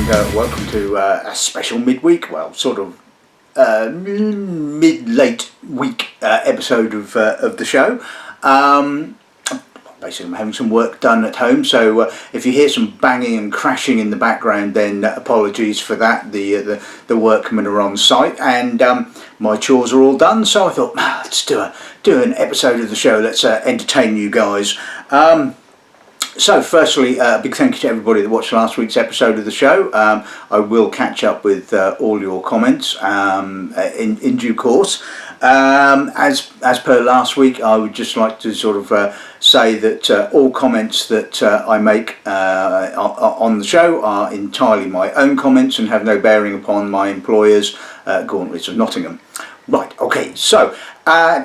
welcome to a special midweek, well, sort of mid-late week episode of the show. Basically, I'm having some work done at home, so if you hear some banging and crashing in the background, then apologies for that. The workmen are on site, and my chores are all done. So I thought, let's do an episode of the show. Let's entertain you guys. So firstly, a big thank you to everybody that watched last week's episode of the show. I will catch up with all your comments in due course. As per last week, I would just like to sort of say that all comments that I make on the show are entirely my own comments and have no bearing upon my employers, Gauntlets of Nottingham. Right, okay, so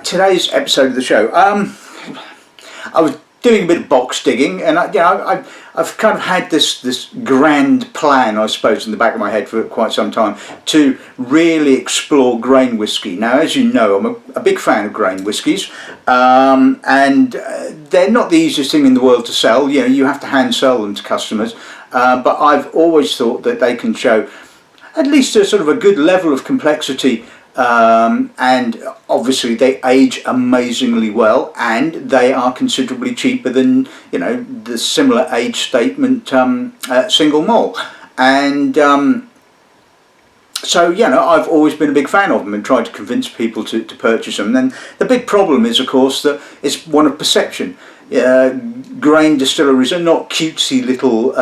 today's episode of the show, I was doing a bit of box digging, and I've kind of had this grand plan, I suppose, in the back of my head for quite some time to really explore grain whisky. Now, as you know, I'm a big fan of grain whiskies, and they're not the easiest thing in the world to sell. You know, you have to hand sell them to customers, but I've always thought that they can show at least a sort of a good level of complexity. And obviously they age amazingly well, and they are considerably cheaper than, you know, the similar age statement single malt. And so, you know, I've always been a big fan of them and tried to convince people to purchase them. And then the big problem is, of course, that it's one of perception. Grain distilleries are not cutesy little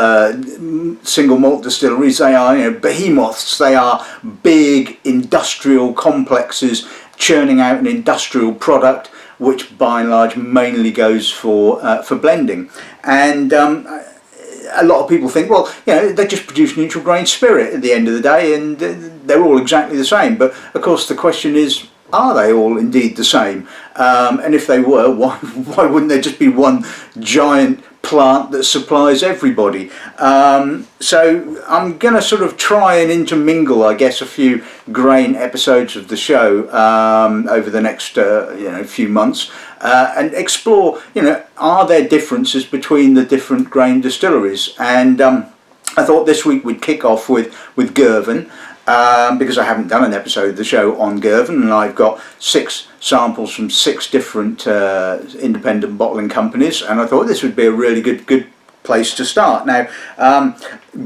single malt distilleries. They are, you know, behemoths. They are big industrial complexes churning out an industrial product, which by and large mainly goes for blending. And a lot of people think, well, you know, they just produce neutral grain spirit at the end of the day, and they're all exactly the same. But of course, the question is, are they all indeed the same? And if they were, why wouldn't there just be one giant plant that supplies everybody? So I'm going to sort of try and intermingle, I guess, a few grain episodes of the show over the next few months, and explore, you know, are there differences between the different grain distilleries? And I thought this week we'd kick off with Girvin. Because I haven't done an episode of the show on Girvin, and I've got 6 samples from 6 different independent bottling companies, and I thought this would be a really good place to start. Now,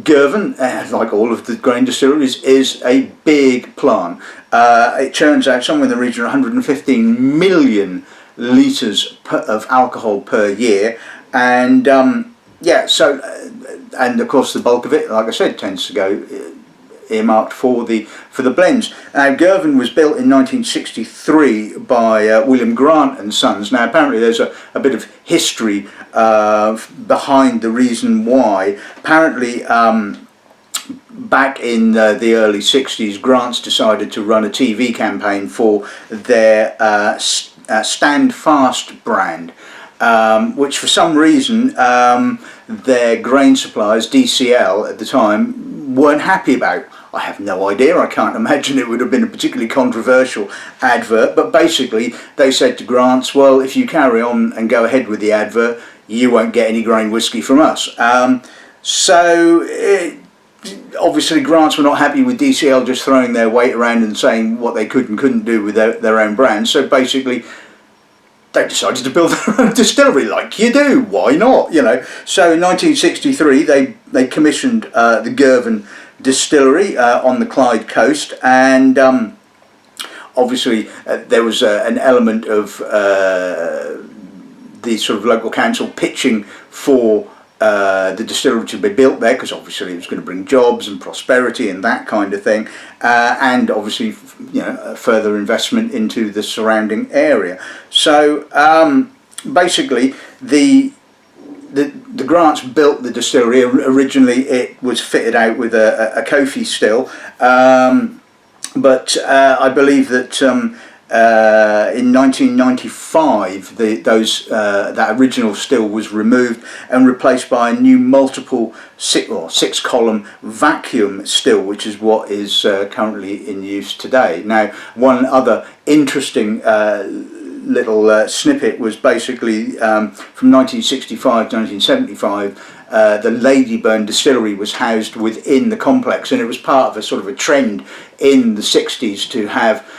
Girvin, like all of the grain distilleries, is a big plant. It churns out somewhere in the region of 115 million litres of alcohol per year, and and of course the bulk of it, like I said, tends to go earmarked for the blends. Now, Girvin was built in 1963 by William Grant and Sons. Now, apparently there's a bit of history behind the reason why. Apparently, back in the early 60s, Grants decided to run a TV campaign for their Stand Fast brand, which for some reason their grain suppliers, DCL at the time, weren't happy about. I have no idea. I can't imagine it would have been a particularly controversial advert, but basically they said to Grants, well, if you carry on and go ahead with the advert, you won't get any grain whisky from us. Obviously Grants were not happy with DCL just throwing their weight around and saying what they could and couldn't do with their own brand. So basically they decided to build their own distillery, like you do. Why not? You know. So in 1963 they commissioned the Girvin Distillery on the Clyde coast, and obviously there was an element of the sort of local council pitching for the distillery to be built there, because obviously it was going to bring jobs and prosperity and that kind of thing, and obviously, you know, further investment into the surrounding area. So basically the Grants built the distillery. Originally it was fitted out with a Kofi still, but I believe that in 1995 that original still was removed and replaced by a new multiple 6-column vacuum still, which is what is currently in use today. Now, one other interesting little snippet was basically from 1965 to 1975, the Ladyburn distillery was housed within the complex, and it was part of a sort of a trend in the 60s to have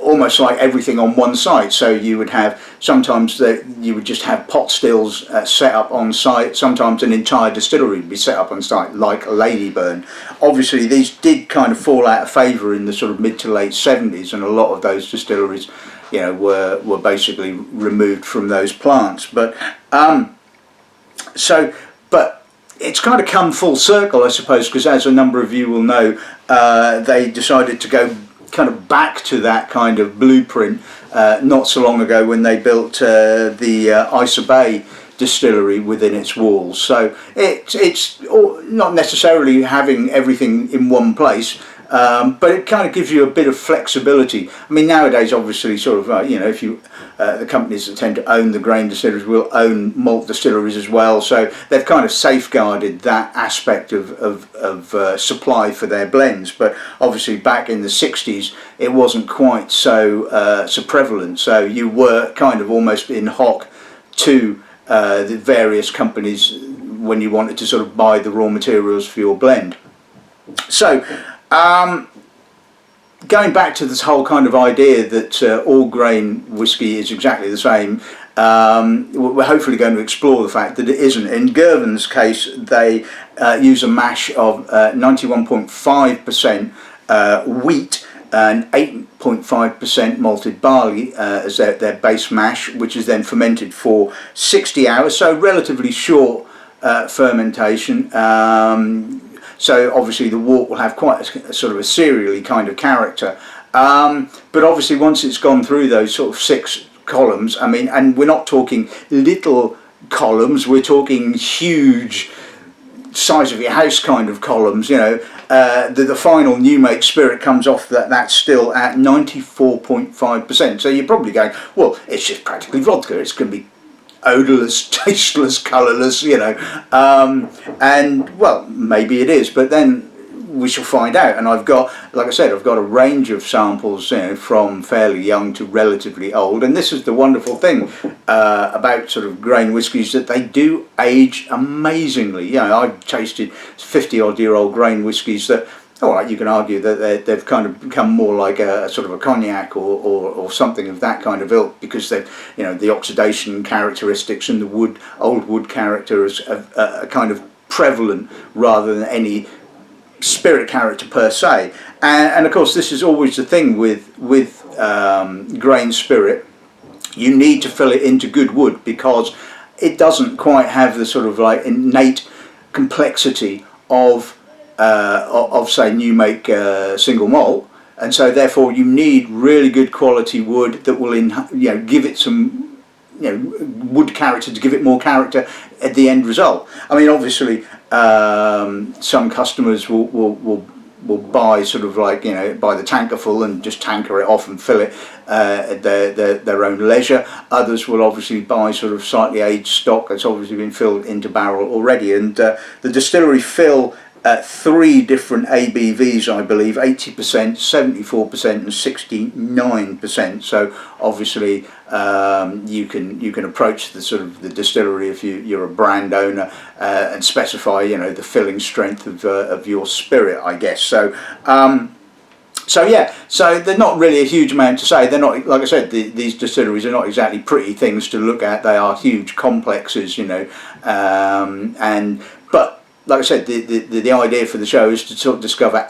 almost like everything on one site. So you would have, sometimes you would just have pot stills set up on site, sometimes an entire distillery would be set up on site, like Ladyburn. Obviously these did kind of fall out of favour in the sort of mid to late 70s, and a lot of those distilleries, you know, were basically removed from those plants. But but it's kind of come full circle, I suppose, because as a number of you will know, they decided to go kind of back to that kind of blueprint not so long ago when they built the Isa Bay distillery within its walls. So it's not necessarily having everything in one place, but it kind of gives you a bit of flexibility. I mean, nowadays, obviously, sort of, you know, if you the companies that tend to own the grain distilleries will own malt distilleries as well, so they've kind of safeguarded that aspect of supply for their blends. But obviously, back in the 60s, it wasn't quite so prevalent. So you were kind of almost in hock to the various companies when you wanted to sort of buy the raw materials for your blend. So going back to this whole kind of idea that all grain whisky is exactly the same, we're hopefully going to explore the fact that it isn't. In Girvin's case, they use a mash of 91.5% wheat and 8.5% malted barley as their base mash, which is then fermented for 60 hours, so relatively short fermentation. So obviously the wort will have quite a sort of a cereally kind of character, but obviously once it's gone through those sort of 6 columns, I mean, and we're not talking little columns, we're talking huge, size of your house kind of columns, you know, the final new make spirit comes off that's still at 94.5%. So you're probably going, well, it's just practically vodka, it's going to be odourless, tasteless, colourless, you know, and well, maybe it is, but then we shall find out. And I've got, like I said, I've got a range of samples, you know, from fairly young to relatively old, and this is the wonderful thing about sort of grain whiskies, that they do age amazingly. You know, I've tasted 50-odd-year-old grain whiskies that, all right, you can argue that they've kind of become more like a sort of a cognac or something of that kind of ilk, because they've, you know, the oxidation characteristics and the old wood character is kind of prevalent rather than any spirit character per se. And of course, this is always the thing with grain spirit. You need to fill it into good wood because it doesn't quite have the sort of like innate complexity of say new make single malt, and so therefore you need really good quality wood that will give it some wood character, to give it more character at the end result. I mean, obviously some customers will buy sort of like, you know, buy the tanker full and just tanker it off and fill it at their own leisure. Others will obviously buy sort of slightly aged stock that's obviously been filled into barrel already, and the distillery fill at 3 different ABVs, I believe, 80%, 74% and 69%. So obviously you can approach the sort of the distillery if you're a brand owner and specify, you know, the filling strength of your spirit, I guess. So so yeah, so they're not really a huge amount to say. They're not, like I said, these distilleries are not exactly pretty things to look at. They are huge complexes, you know, but like I said, the idea for the show is to sort of discover,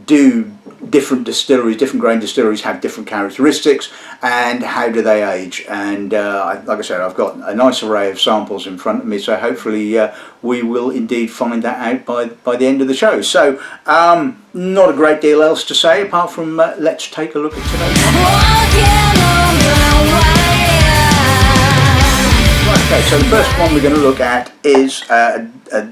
do different distilleries, different grain distilleries have different characteristics, and how do they age? And like I said, I've got a nice array of samples in front of me, so hopefully we will indeed find that out by the end of the show. So not a great deal else to say apart from let's take a look at today's one. Okay, so the first one we're going to look at is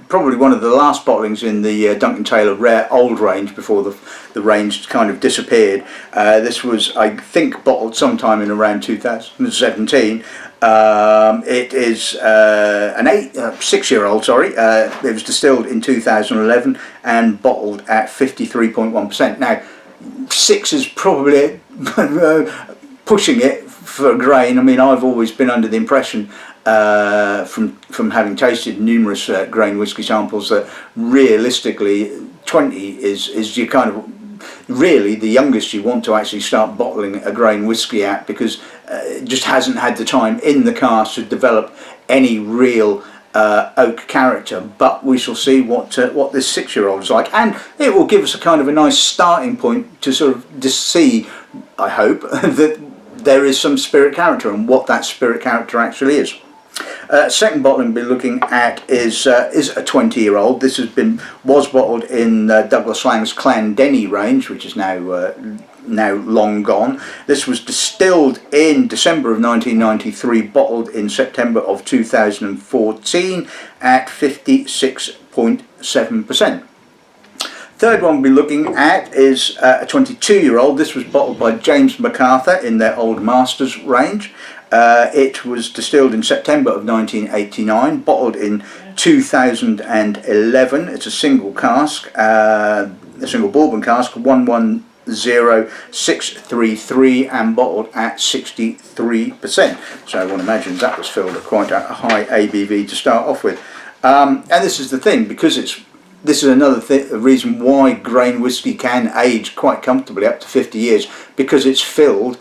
probably one of the last bottlings in the Duncan Taylor Rare Auld range before the range kind of disappeared. This was, I think, bottled sometime in around 2017. It is an 6-year-old, sorry. It was distilled in 2011 and bottled at 53.1%. Now, 6 is probably pushing it for grain. I mean, I've always been under the impression from having tasted numerous grain whisky samples that realistically 20 is your kind of really the youngest you want to actually start bottling a grain whisky at, because it just hasn't had the time in the cask to develop any real oak character. But we shall see what this 6-year-old is like, and it will give us a kind of a nice starting point to sort of see, I hope, that there is some spirit character and what that spirit character actually is. Second bottling we'll be looking at is a 20-year-old. This was bottled in Douglas Lang's Clan Denny range, which is now long gone. This was distilled in December of 1993, bottled in September of 2014 at 56.7%. Third one we'll be looking at is a 22-year-old. This was bottled by James MacArthur in their Old Masters range. It was distilled in September of 1989, bottled in 2011. It's a single cask, a single bourbon cask, 110633, and bottled at 63%. So one imagines that was filled at quite a high ABV to start off with. And this is the thing, because this is another reason why grain whisky can age quite comfortably up to 50 years, because it's filled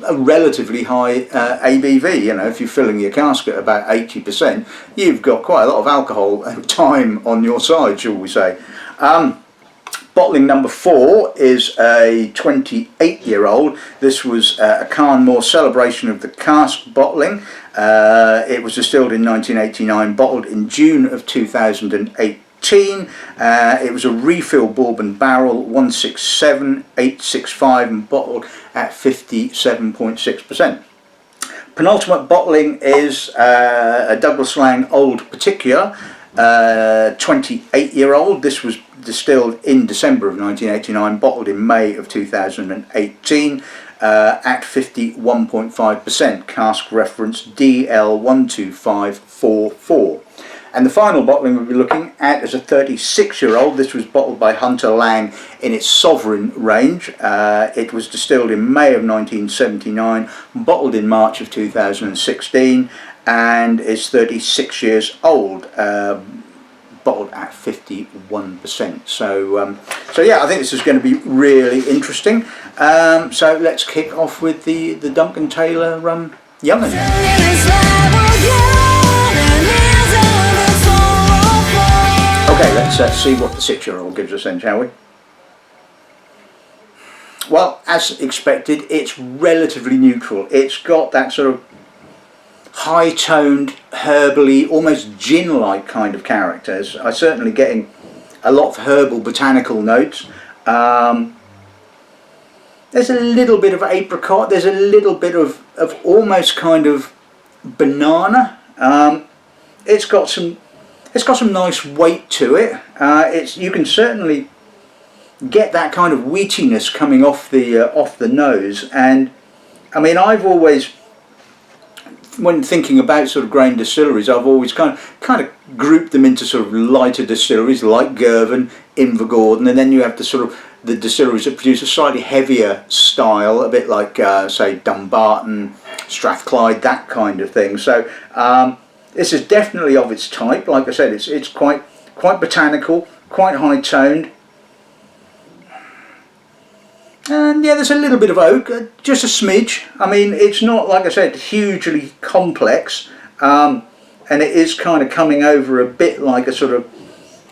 a relatively high ABV. You know, if you're filling your cask at about 80%, you've got quite a lot of alcohol and time on your side, shall we say. Bottling number 4 is a 28-year-old. This was a Carn celebration of the cask bottling. It was distilled in 1989, bottled in June of 2008. It was a refill bourbon barrel, 167865, and bottled at 57.6%. Penultimate bottling is a Douglas Lang Auld Particular, 28-year-old. This was distilled in December of 1989, bottled in May of 2018 at 51.5%. Cask reference DL12544. And the final bottling we'll be looking at is a 36-year-old. This was bottled by Hunter Lang in its Sovereign range. It was distilled in May of 1979, bottled in March of 2016, and is 36 years old, bottled at 51%. So yeah, I think this is going to be really interesting. So let's kick off with the Duncan Taylor Young'un. Okay, let's see what the 6-year-old gives us then, shall we? Well, as expected, it's relatively neutral. It's got that sort of high-toned, herbally, almost gin-like kind of characters. I'm certainly getting a lot of herbal botanical notes. There's a little bit of apricot. There's a little bit of almost kind of banana. It's got some nice weight to it. You can certainly get that kind of wheatiness coming off the nose. And I mean, I've always, when thinking about sort of grain distilleries, I've always kind of grouped them into sort of lighter distilleries like Girvan, Invergordon, and then you have the distilleries that produce a slightly heavier style, a bit like say Dumbarton, Strathclyde, that kind of thing. So this is definitely of its type. Like I said, it's quite botanical, quite high toned, and yeah, there's a little bit of oak, just a smidge. I mean, it's not, like I said, hugely complex, and it is kind of coming over a bit like a sort of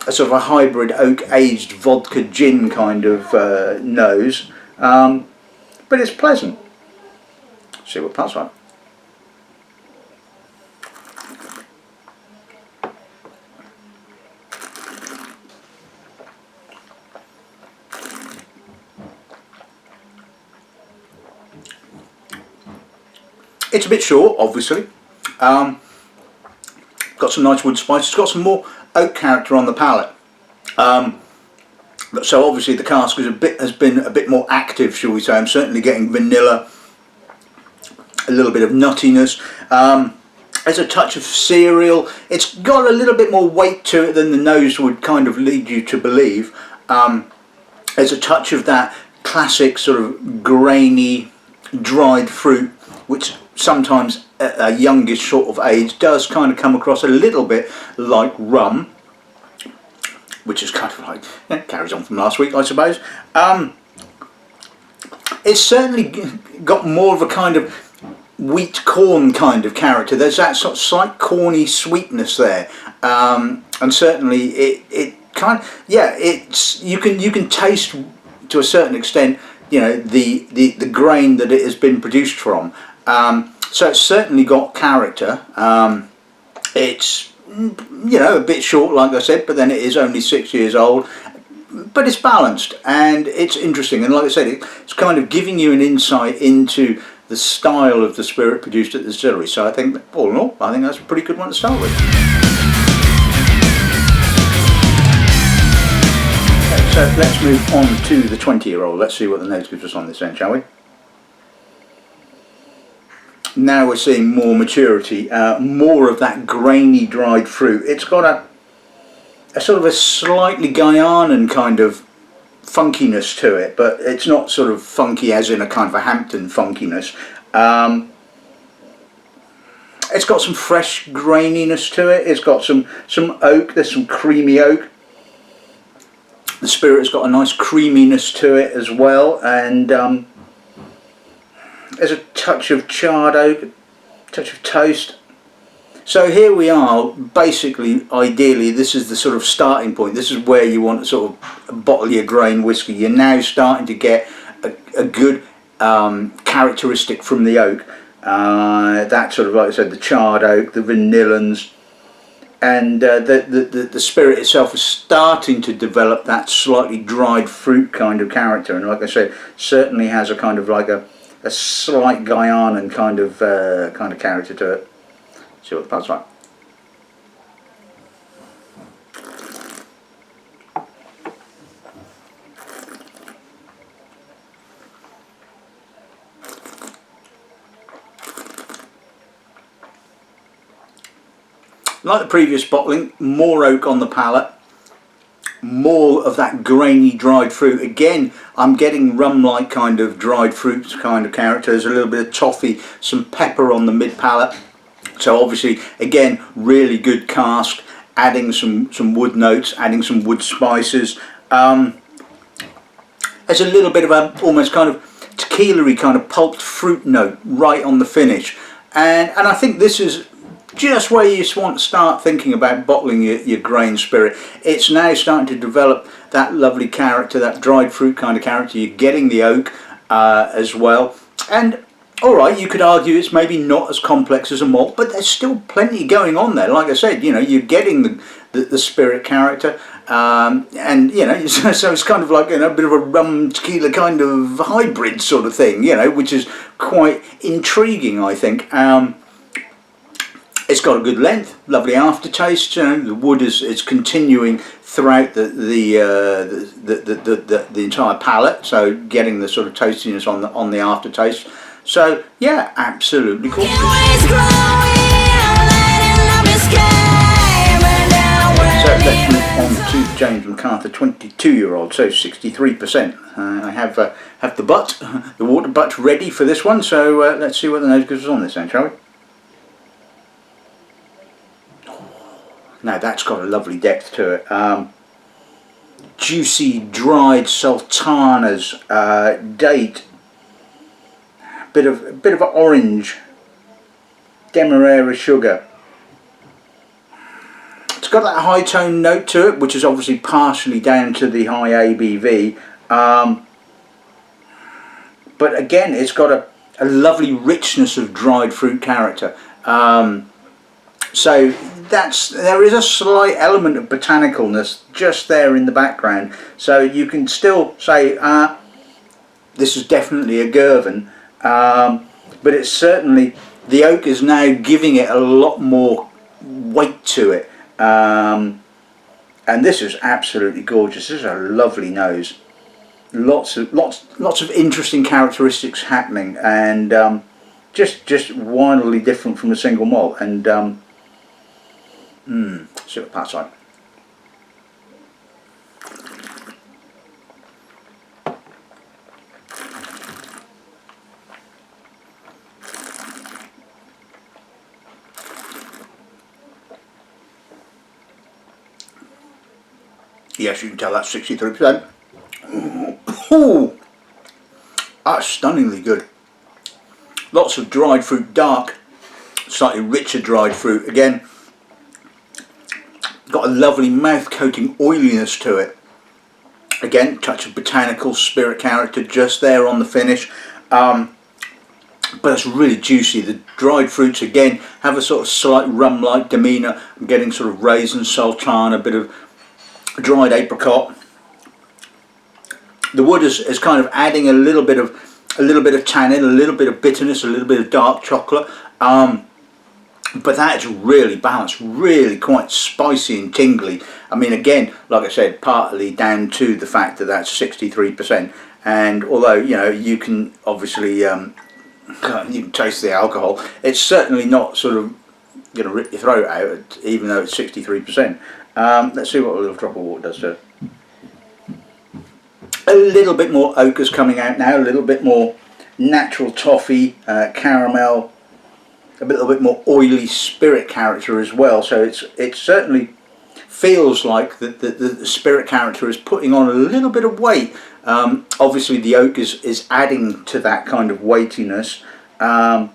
a hybrid oak aged vodka gin kind of nose, but it's pleasant. See what that's like. It's a bit short, obviously. Got some nice wood spice. It's got some more oak character on the palate. So obviously the cask has been a bit more active, shall we say. I'm certainly getting vanilla, a little bit of nuttiness. There's a touch of cereal. It's got a little bit more weight to it than the nose would kind of lead you to believe. There's a touch of that classic sort of grainy, dried fruit which sometimes at a youngish sort of age does kind of come across a little bit like rum, which is kind of like, yeah, carries on from last week, I suppose. It's certainly got more of a kind of wheat corn kind of character. There's that sort of slight corny sweetness there, and certainly it kind of, yeah, it's you can taste to a certain extent, you know, the grain that it has been produced from. So it's certainly got character. It's, you know, a bit short, like I said, but then it is only 6 years old. But it's balanced and it's interesting, and like I said, it's kind of giving you an insight into the style of the spirit produced at the distillery. So I think, all in all, I think that's a pretty good one to start with. Okay, so let's move on to the 20-year-old. Let's see what the nose gives us on this end, shall we? Now we're seeing more maturity, more of that grainy dried fruit. It's got a sort of a slightly Guyanan kind of funkiness to it, but it's not sort of funky as in a kind of a Hampton funkiness. It's got some fresh graininess to it. It's got some oak. There's some creamy oak. The spirit's got a nice creaminess to it as well, and there's a touch of charred oak, a touch of toast. So here we are, basically, ideally, this is the sort of starting point. This is where you want to sort of bottle your grain whiskey. You're now starting to get a good characteristic from the oak. That sort of, like I said, the charred oak, the vanillins, and the spirit itself is starting to develop that slightly dried fruit kind of character. And like I said, certainly has a kind of like a slight Guyanan kind of character to it. See what the pulse like. Like the previous bottling, more oak on the palate, more of that grainy dried fruit. Again, I'm getting rum-like kind of dried fruit kind of character. There's a little bit of toffee, some pepper on the mid palate. So obviously, again, really good cask, adding some wood notes, adding some wood spices. There's a little bit of a almost kind of tequila-y kind of pulped fruit note right on the finish. And I think this is just where you want to start thinking about bottling your grain spirit. It's now starting to develop that lovely character, that dried fruit kind of character. You're getting the oak as well. And alright, you could argue it's maybe not as complex as a malt, but there's still plenty going on there. Like I said, you know, you're getting the spirit character, and you know, so it's kind of like, you know, a bit of a rum tequila kind of hybrid sort of thing, you know, which is quite intriguing, I think. It's got a good length, lovely aftertaste. You know, the wood is continuing throughout the entire palate, so getting the sort of toastiness on the aftertaste. So yeah, absolutely cool. So let's move on to James MacArthur 22-year-old, so 63%. I have the water butt ready for this one, so let's see what the nose gives us on this then, shall we? Now that's got a lovely depth to it. Juicy dried sultanas, date, bit of an orange, demerara sugar. It's got that high tone note to it, which is obviously partially down to the high ABV. But again, it's got a lovely richness of dried fruit character. So there is a slight element of botanicalness just there in the background. So you can still say this is definitely a Girvin, but it's certainly, the oak is now giving it a lot more weight to it. And this is absolutely gorgeous. This is a lovely nose. Lots of interesting characteristics happening, and just wildly different from a single malt. And see what that's like. Yes, you can tell that's 63%. Ooh, that's stunningly good. Lots of dried fruit, dark, slightly richer dried fruit. Again, got a lovely mouth-coating oiliness to it. Again, touch of botanical spirit character just there on the finish. But it's really juicy. The dried fruits again have a sort of slight rum-like demeanour. I'm getting sort of raisin, sultana, a bit of dried apricot. The wood is kind of adding a little bit of tannin, a little bit of bitterness, a little bit of dark chocolate. But that is really balanced, really quite spicy and tingly. I mean, again, like I said, partly down to the fact that that's 63%. And although, you know, you can obviously you can taste the alcohol, it's certainly not sort of going to rip your throat out, even though it's 63%. Let's see what a little drop of water does to it. A little bit more oak is coming out now, a little bit more natural toffee, caramel, a little bit more oily spirit character as well. So it certainly feels like the spirit character is putting on a little bit of weight. Obviously the oak is adding to that kind of weightiness. But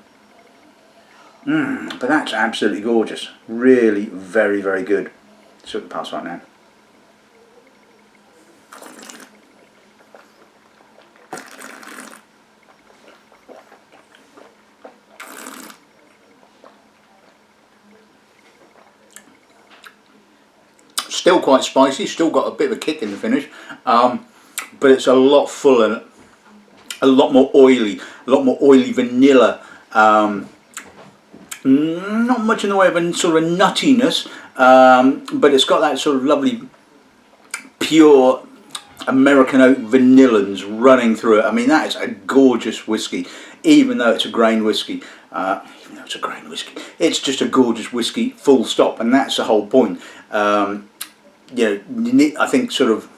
that's absolutely gorgeous. Really very, very good. So we can pass right now. Still quite spicy, still got a bit of a kick in the finish, but it's a lot fuller, a lot more oily vanilla. Not much in the way of a sort of a nuttiness, but it's got that sort of lovely pure American oak vanillans running through it. I mean, that is a gorgeous whiskey, even though it's a grain whiskey. It's just a gorgeous whiskey, full stop, and that's the whole point. You know, I think sort of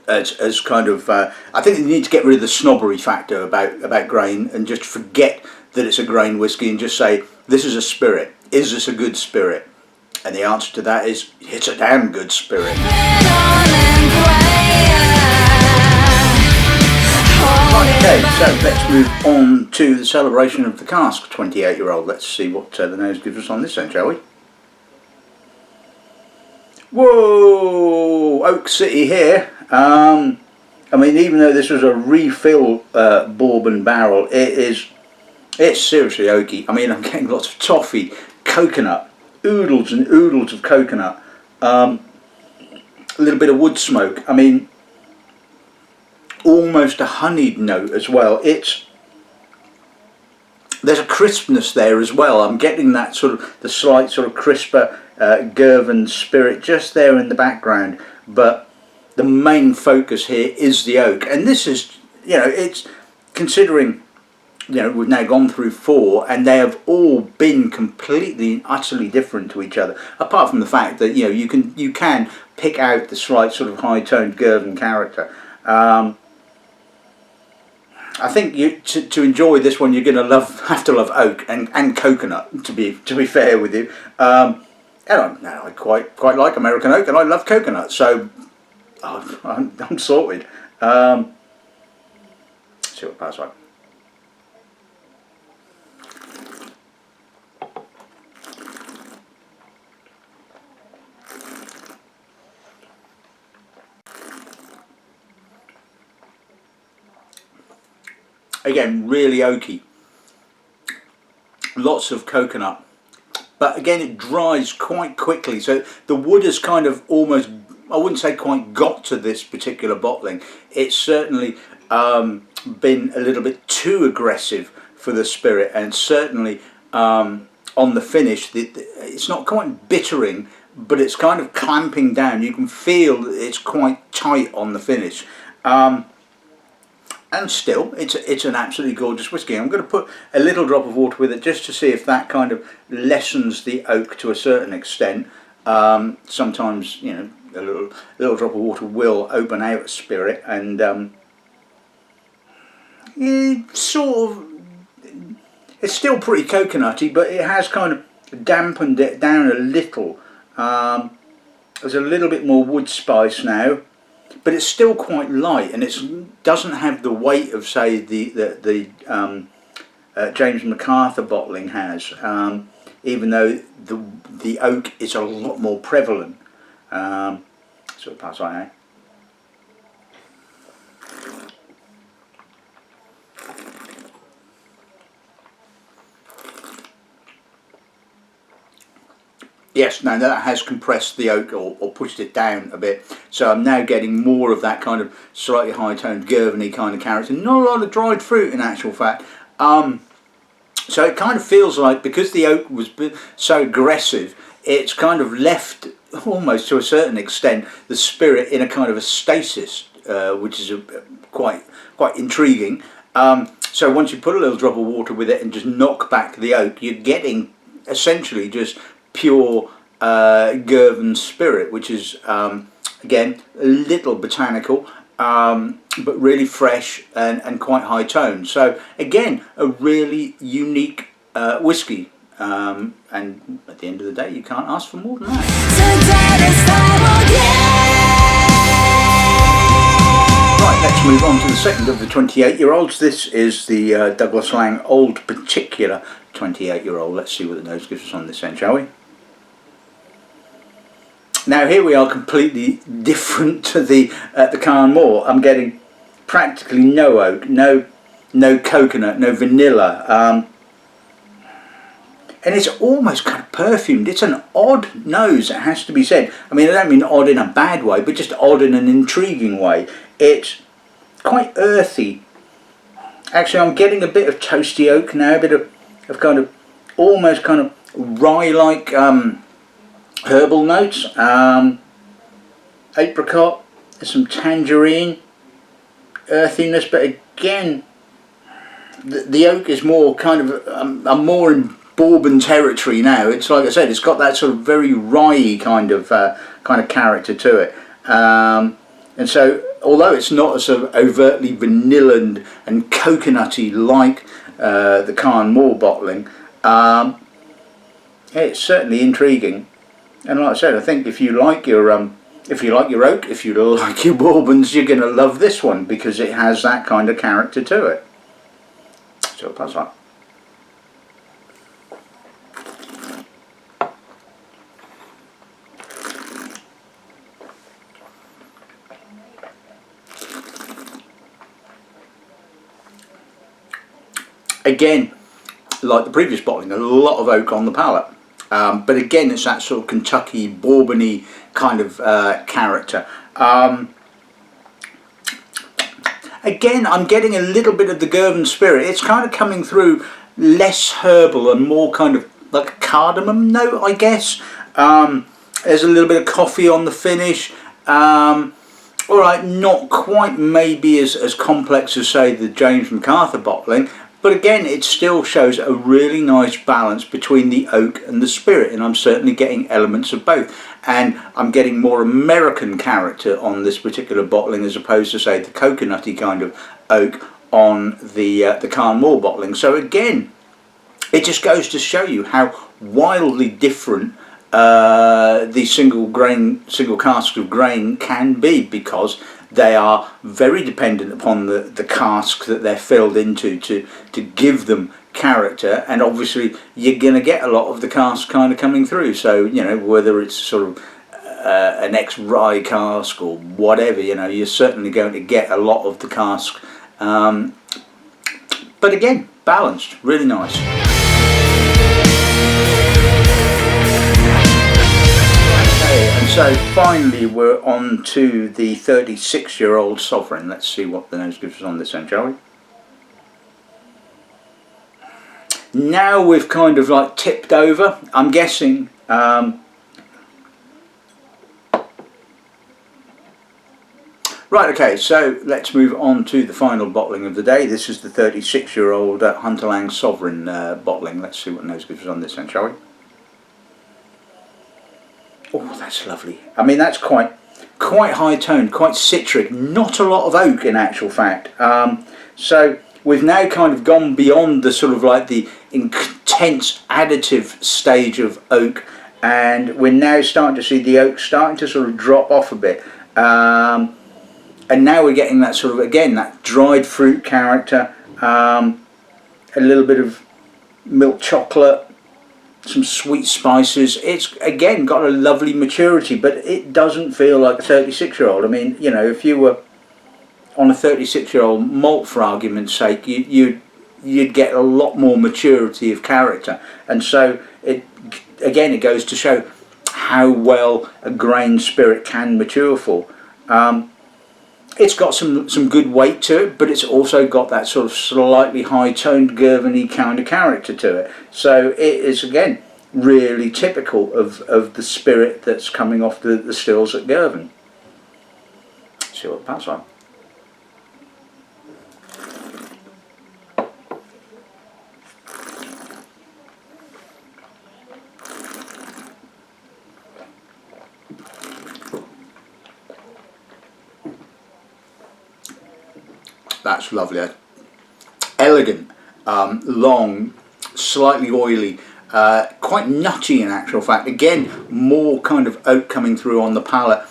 as kind of I think you need to get rid of the snobbery factor about grain and just forget that it's a grain whiskey and just say, this is a spirit. Is this a good spirit? And the answer to that is, it's a damn good spirit. Okay, so let's move on to the celebration of the cask 28-year-old. Let's see what the nose gives us on this end, shall we? Whoa, Oak City here. I mean, even though this was a refill bourbon barrel, it's seriously oaky. I mean, I'm getting lots of toffee, coconut, oodles and oodles of coconut, a little bit of wood smoke. I mean, almost a honeyed note as well. There's a crispness there as well. I'm getting that sort of the slight sort of crisper Girvin spirit just there in the background, but the main focus here is the oak. And this is, you know, it's considering, you know, we've now gone through 4 and they have all been completely and utterly different to each other, apart from the fact that, you know, you can pick out the slight sort of high-toned Girvin character. I think to enjoy this one, you're going to have to love oak and coconut. To be fair with you, and I quite like American oak, and I love coconut, so I'm sorted. See what pass on. Again, really oaky, lots of coconut, but again it dries quite quickly, so the wood has kind of almost, I wouldn't say quite got to this particular bottling. It's certainly been a little bit too aggressive for the spirit, and certainly on the finish it's not quite bittering, but it's kind of clamping down. You can feel that it's quite tight on the finish. And still, it's an absolutely gorgeous whiskey. I'm going to put a little drop of water with it just to see if that kind of lessens the oak to a certain extent. Sometimes, you know, a little drop of water will open out a spirit, and it's still pretty coconutty, but it has kind of dampened it down a little. There's a little bit more wood spice now, but it's still quite light, and it doesn't have the weight of, say, the James MacArthur bottling has, even though the oak is a lot more prevalent. So pass like that. Yes, now that has compressed the oak or pushed it down a bit, so I'm now getting more of that kind of slightly high-toned Girvin-y kind of character. Not a lot of dried fruit in actual fact. So it kind of feels like, because the oak was so aggressive, it's kind of left, almost to a certain extent, the spirit in a kind of a stasis, which is quite intriguing. So once you put a little drop of water with it and just knock back the oak, you're getting essentially just pure Girvin spirit, which is again a little botanical, but really fresh and quite high toned. So again, a really unique whisky, and at the end of the day, you can't ask for more than that. Right, let's move on to the second of the 28-year-olds. This is the Douglas Laing Auld Particular 28-year-old. Let's see what the nose gives us on this end, shall we? Now here we are, completely different to the Carn More. I'm getting practically no oak, no coconut, no vanilla, and it's almost kind of perfumed. It's an odd nose, it has to be said. I mean, I don't mean odd in a bad way, but just odd in an intriguing way. It's quite earthy. Actually, I'm getting a bit of toasty oak now, a bit of kind of almost kind of rye-like herbal notes, apricot, some tangerine, earthiness, but again, the oak is more kind of, I'm more in Bourbon territory now. It's like I said, it's got that sort of very rye kind of character to it, and so although it's not sort of overtly vanilla and coconutty like the Carn More bottling, it's certainly intriguing. And like I said, I think if you like your oak, if you like your bourbons, you're going to love this one, because it has that kind of character to it. So pass on. Again, like the previous bottling, a lot of oak on the palate. But again, it's that sort of Kentucky Bourbon-y kind of character. Again, I'm getting a little bit of the Girvin spirit. It's kind of coming through less herbal and more kind of like a cardamom note, I guess. There's a little bit of coffee on the finish. Alright, not quite maybe as complex as, say, the James MacArthur bottling, but again, it still shows a really nice balance between the oak and the spirit, and I'm certainly getting elements of both. And I'm getting more American character on this particular bottling as opposed to, say, the coconutty kind of oak on the Carn More bottling. So again, it just goes to show you how wildly different these single casks of grain can be, because they are very dependent upon the cask that they're filled into to give them character, and obviously you're going to get a lot of the cask kind of coming through. So, you know, whether it's sort of an ex-rye cask or whatever, you know, you're certainly going to get a lot of the cask. But again, balanced, really nice. And so finally we're on to the 36-year-old Sovereign. Let's see what the nose gives us on this end, shall we? Now we've kind of like tipped over, I'm guessing. Right, okay, so let's move on to the final bottling of the day. This is the 36-year-old Hunter Lang Sovereign bottling. Let's see what the nose gives us on this end, shall we? Oh, that's lovely. I mean, that's quite high toned, quite citric, not a lot of oak in actual fact. So we've now kind of gone beyond the sort of like the intense additive stage of oak and we're now starting to see the oak starting to sort of drop off a bit. And now we're getting that sort of, again, that dried fruit character, a little bit of milk chocolate, some sweet spices. It's again got a lovely maturity, but it doesn't feel like a 36-year-old. I mean, you know, if you were on a 36-year-old malt, for argument's sake, you'd get a lot more maturity of character. And so it goes to show how well a grain spirit can mature for. It's got some good weight to it, but it's also got that sort of slightly high-toned Girvin-y kind of character to it. So it is, again, really typical of the spirit that's coming off the stills at Girvin. Let's see what that's like. That's lovely. Elegant, long, slightly oily, quite nutty in actual fact. Again, more kind of oak coming through on the palate,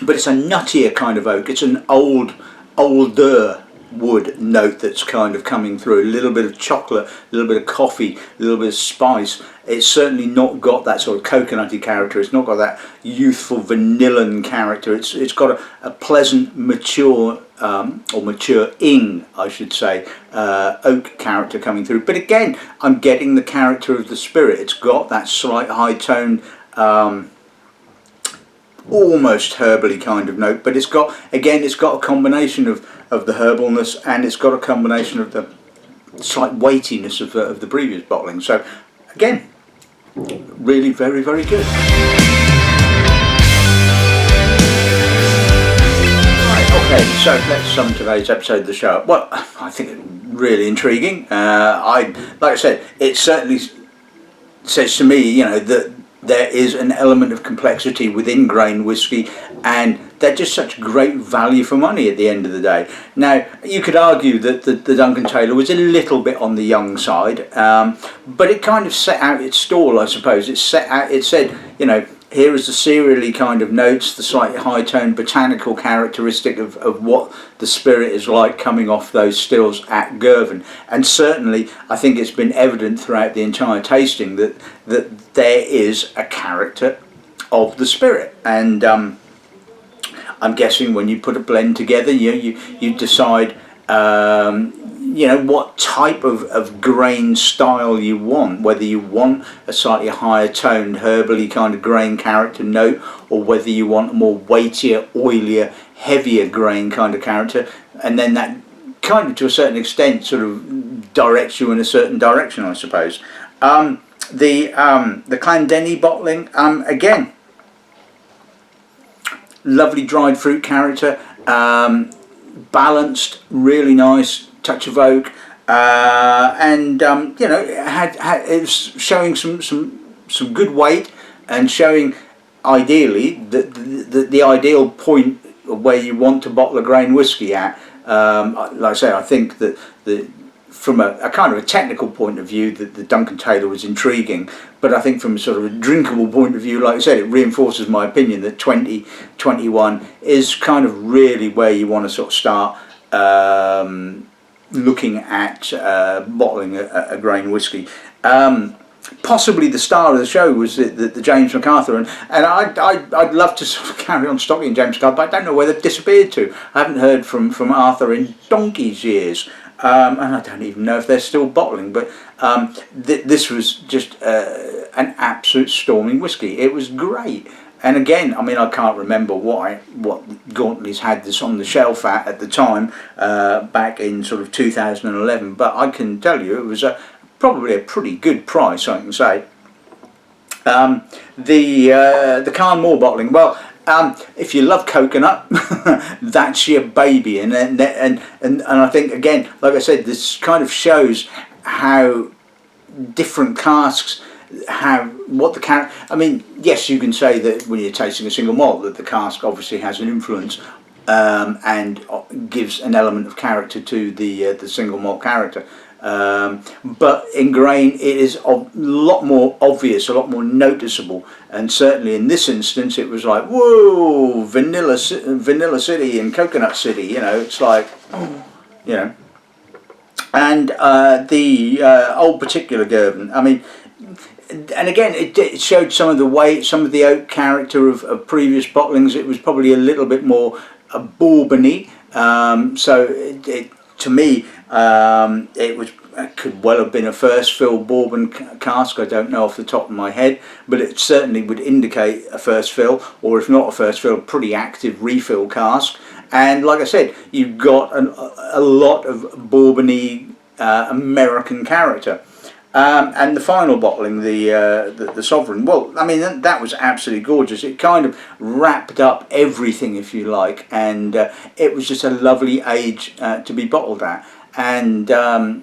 but it's a nuttier kind of oak. It's an older wood note that's kind of coming through. A little bit of chocolate, a little bit of coffee, a little bit of spice. It's certainly not got that sort of coconutty character. It's not got that youthful vanillan character. It's got a pleasant, mature, or maturing, I should say, oak character coming through. But again, I'm getting the character of the spirit. It's got that slight high tone, almost herbally kind of note, but it's got a combination of the herbalness, and it's got a combination of the slight weightiness of the previous bottling. So again, really very, very good. Right, okay, so let's sum today's episode of the show up. Well, I think it's really intriguing. Like I said, it certainly says to me, you know, that there is an element of complexity within grain whisky, and they're just such great value for money at the end of the day. Now, you could argue that the Duncan Taylor was a little bit on the young side, but it kind of set out its stall, I suppose. It said, you know, here is the cereally kind of notes, the slightly high-toned botanical characteristic of what the spirit is like coming off those stills at Girvin. And certainly, I think it's been evident throughout the entire tasting that there is a character of the spirit. And I'm guessing when you put a blend together, you decide, you know, what type of grain style you want, whether you want a slightly higher toned herbally kind of grain character note, or whether you want a more weightier, oilier, heavier grain kind of character, and then that kind of to a certain extent sort of directs you in a certain direction, I suppose. The Denny bottling, again, lovely dried fruit character, balanced, really nice, touch of oak, and you know, it was showing some good weight, and showing ideally the ideal point of where you want to bottle a grain whisky at. Like I say, I think that from a kind of a technical point of view, that the Duncan Taylor was intriguing, but I think from a sort of a drinkable point of view, like I said, it reinforces my opinion that 2021 is kind of really where you want to sort of start looking at bottling a grain whisky. Possibly the star of the show was the James MacArthur, and I'd love to sort of carry on stocking James MacArthur, but I don't know where they've disappeared to. I haven't heard from Arthur in donkey's years, and I don't even know if they're still bottling. But this was just an absolute storming whisky. It was great. And again, I mean, I can't remember what Gauntleys had this on the shelf at the time, back in sort of 2011, but I can tell you it was probably a pretty good price, I can say. The Carn bottling, well, if you love coconut, that's your baby, and I think, again, like I said, this kind of shows how different casks have what the character. I mean, yes, you can say that when you're tasting a single malt that the cask obviously has an influence, and gives an element of character to the single malt character. But in grain it is a lot more obvious, a lot more noticeable, and certainly in this instance it was like, whoa, Vanilla City and Coconut City, you know, it's like, you know. And the old particular Girvan, I mean, and again it showed some of the weight, some of the oak character of previous bottlings. It was probably a little bit more bourbony, so to me it could well have been a first fill bourbon cask. I don't know off the top of my head, but it certainly would indicate a first fill, or if not a first fill, a pretty active refill cask. And like I said, you've got a lot of bourbony American character. And the final bottling, the Sovereign, well, I mean, that was absolutely gorgeous. It kind of wrapped up everything, if you like, and it was just a lovely age to be bottled at. And I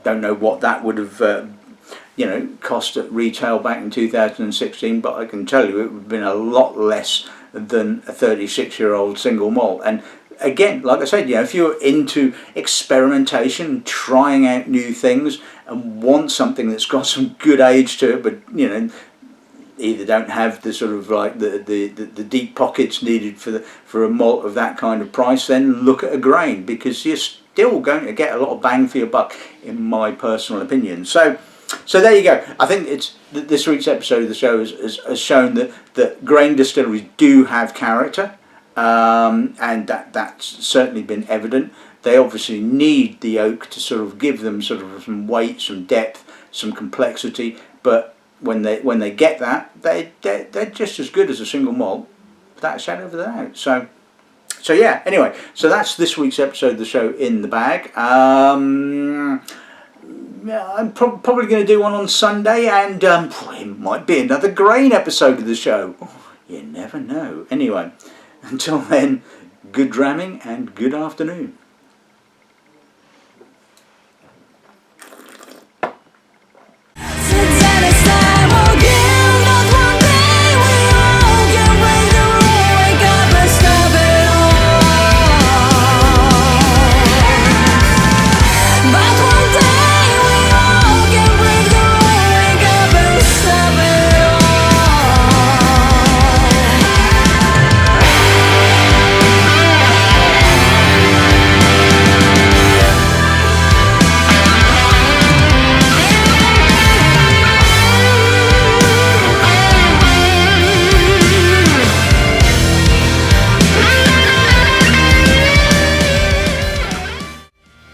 don't know what that would have, you know, cost at retail back in 2016, but I can tell you it would have been a lot less than a 36-year-old single malt. And again, like I said, you know, if you're into experimentation, trying out new things, and want something that's got some good age to it, but you know, either don't have the sort of like the deep pockets needed for a malt of that kind of price, then look at a grain, because you're still going to get a lot of bang for your buck, in my personal opinion. So there you go. I think it's this week's episode of the show has shown that grain distilleries do have character. And that's certainly been evident. They obviously need the oak to sort of give them sort of some weight, some depth, some complexity. But when they get that, they're just as good as a single malt, without a shadow of a doubt. So yeah. Anyway, so that's this week's episode of the show in the bag. Yeah, I'm probably going to do one on Sunday, and it might be another grain episode of the show. You never know. Anyway. Until then, good dramming and good afternoon.